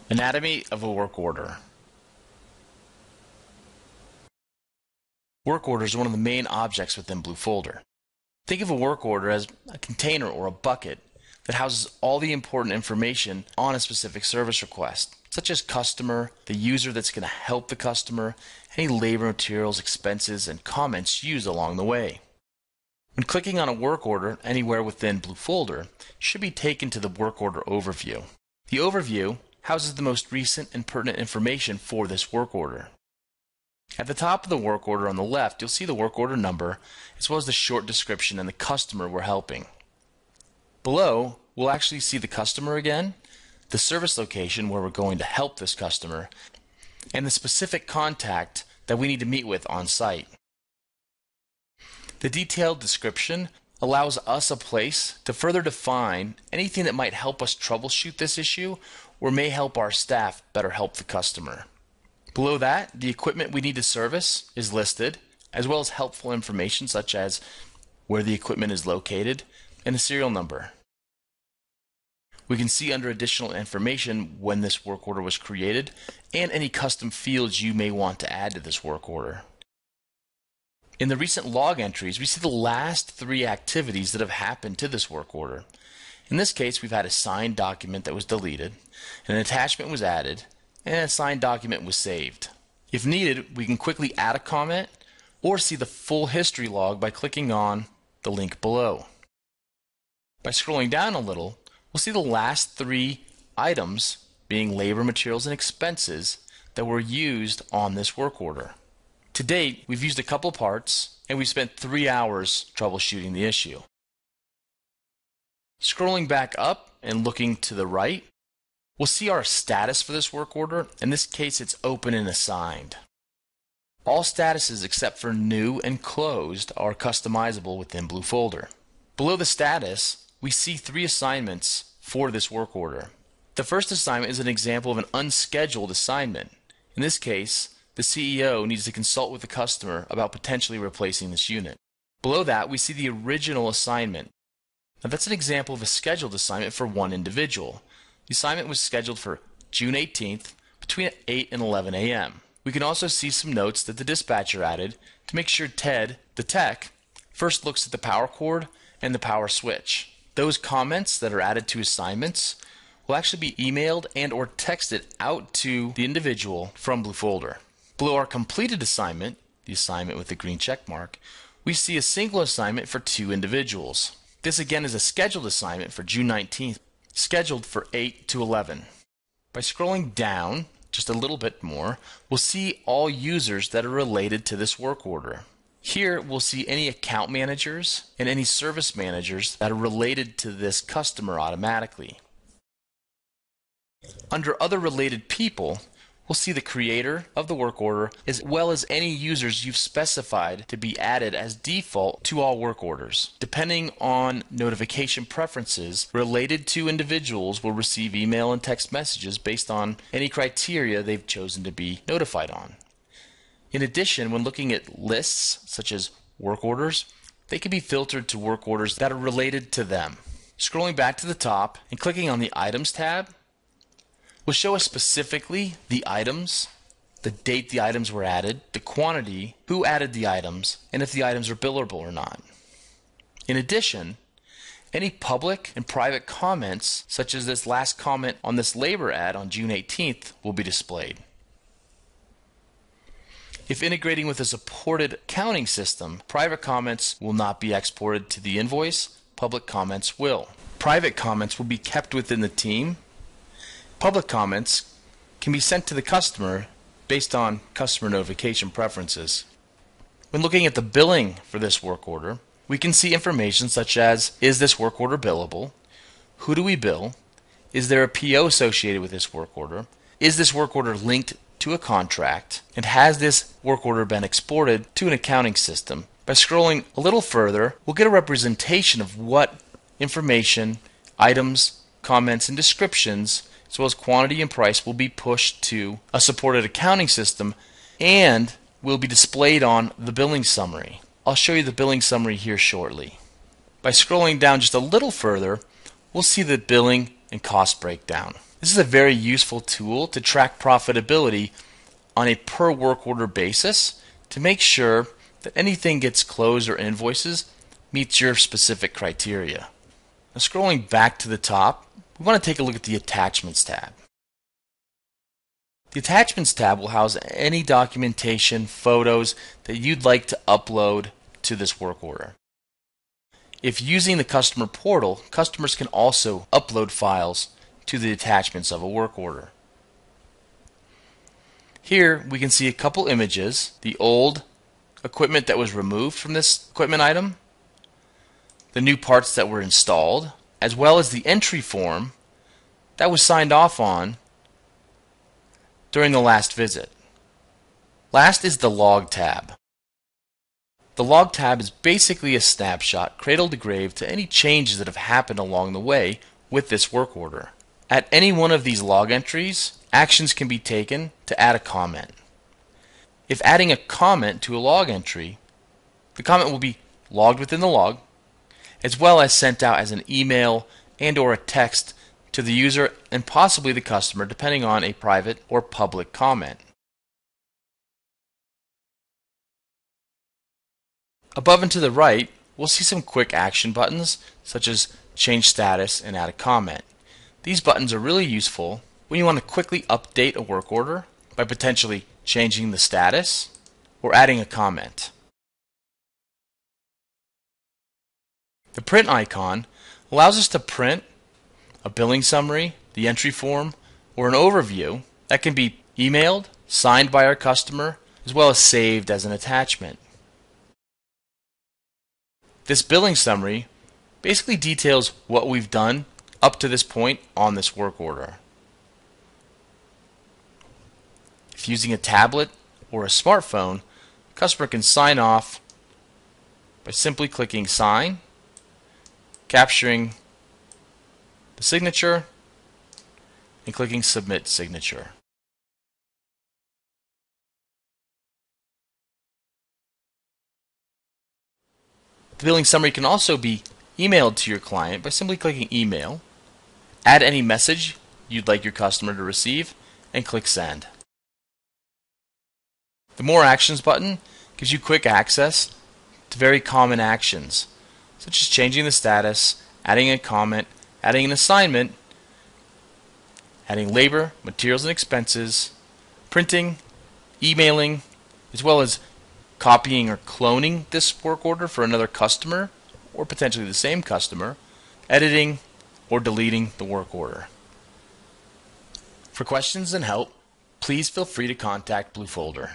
Anatomy of a work order. Work orders are one of the main objects within BlueFolder. Think of a work order as a container or a bucket that houses all the important information on a specific service request, such as customer, the user that's going to help the customer, any labor, materials, expenses, and comments used along the way. When clicking on a work order anywhere within BlueFolder, you should be taken to the work order overview. The overview houses the most recent and pertinent information for this work order. At the top of the work order on the left, you'll see the work order number, as well as the short description and the customer we're helping. Below, we'll actually see the customer again, the service location where we're going to help this customer, and the specific contact that we need to meet with on site. The detailed description allows us a place to further define anything that might help us troubleshoot this issue or may help our staff better help the customer. Below that, the equipment we need to service is listed, as well as helpful information such as where the equipment is located and a serial number. We can see under additional information when this work order was created and any custom fields you may want to add to this work order. In the recent log entries, we see the last 3 activities that have happened to this work order. In this case, we've had a signed document that was deleted, an attachment was added, and a signed document was saved. If needed, we can quickly add a comment or see the full history log by clicking on the link below. By scrolling down a little, we'll see the last 3 items being labor, materials, and expenses that were used on this work order. To date, we've used a couple parts and we've spent 3 hours troubleshooting the issue. Scrolling back up and looking to the right, we'll see our status for this work order. In this case, it's open and assigned. All statuses except for new and closed are customizable within BlueFolder. Below the status, we see 3 assignments for this work order. The first assignment is an example of an unscheduled assignment. In this case, the CEO needs to consult with the customer about potentially replacing this unit. Below that, we see the original assignment. Now that's an example of a scheduled assignment for one individual. The assignment was scheduled for June 18th between 8 and 11 a.m. We can also see some notes that the dispatcher added to make sure Ted, the tech, first looks at the power cord and the power switch. Those comments that are added to assignments will actually be emailed and or texted out to the individual from BlueFolder. Below our completed assignment, the assignment with the green check mark, we see a single assignment for 2 individuals. This again is a scheduled assignment for June 19th, scheduled for 8 to 11. By scrolling down just a little bit more, we'll see all users that are related to this work order. Here we'll see any account managers and any service managers that are related to this customer automatically. Under other related people, we'll see the creator of the work order as well as any users you've specified to be added as default to all work orders. Depending on notification preferences, related to individuals will receive email and text messages based on any criteria they've chosen to be notified on. In addition, when looking at lists such as work orders, they can be filtered to work orders that are related to them. Scrolling back to the top and clicking on the Items tab will show us specifically the items, the date the items were added, the quantity, who added the items, and if the items are billable or not. In addition, any public and private comments, such as this last comment on this labor ad on June 18th, will be displayed. If integrating with a supported accounting system, private comments will not be exported to the invoice, public comments will. Private comments will be kept within the team. Public comments can be sent to the customer based on customer notification preferences. When looking at the billing for this work order, we can see information such as, is this work order billable? Who do we bill? Is there a PO associated with this work order? Is this work order linked to a contract? And has this work order been exported to an accounting system? By scrolling a little further, we'll get a representation of what information, items, comments, and descriptions as well as quantity and price will be pushed to a supported accounting system and will be displayed on the billing summary. I'll show you the billing summary here shortly. By scrolling down just a little further, we'll see the billing and cost breakdown. This is a very useful tool to track profitability on a per work order basis to make sure that anything gets closed or invoices meets your specific criteria. Now, scrolling back to the top, we want to take a look at the Attachments tab. The Attachments tab will house any documentation, photos that you'd like to upload to this work order. If using the customer portal, customers can also upload files to the attachments of a work order. Here we can see a couple images, the old equipment that was removed from this equipment item, the new parts that were installed, as well as the entry form that was signed off on during the last visit. Last is the Log tab. The Log tab is basically a snapshot, cradle to grave, to any changes that have happened along the way with this work order. At any one of these log entries, actions can be taken to add a comment. If adding a comment to a log entry, the comment will be logged within the log, as well as sent out as an email and or a text to the user and possibly the customer, depending on a private or public comment. Above and to the right, we'll see some quick action buttons such as change status and add a comment. These buttons are really useful when you want to quickly update a work order by potentially changing the status or adding a comment. The print icon allows us to print a billing summary, the entry form, or an overview that can be emailed, signed by our customer, as well as saved as an attachment. This billing summary basically details what we've done up to this point on this work order. If using a tablet or a smartphone, the customer can sign off by simply clicking Sign, capturing the signature, and clicking Submit Signature. The billing summary can also be emailed to your client by simply clicking Email, add any message you'd like your customer to receive, and click Send. The More Actions button gives you quick access to very common actions, such as changing the status, adding a comment, adding an assignment, adding labor, materials and expenses, printing, emailing, as well as copying or cloning this work order for another customer or potentially the same customer, editing or deleting the work order. For questions and help, please feel free to contact BlueFolder.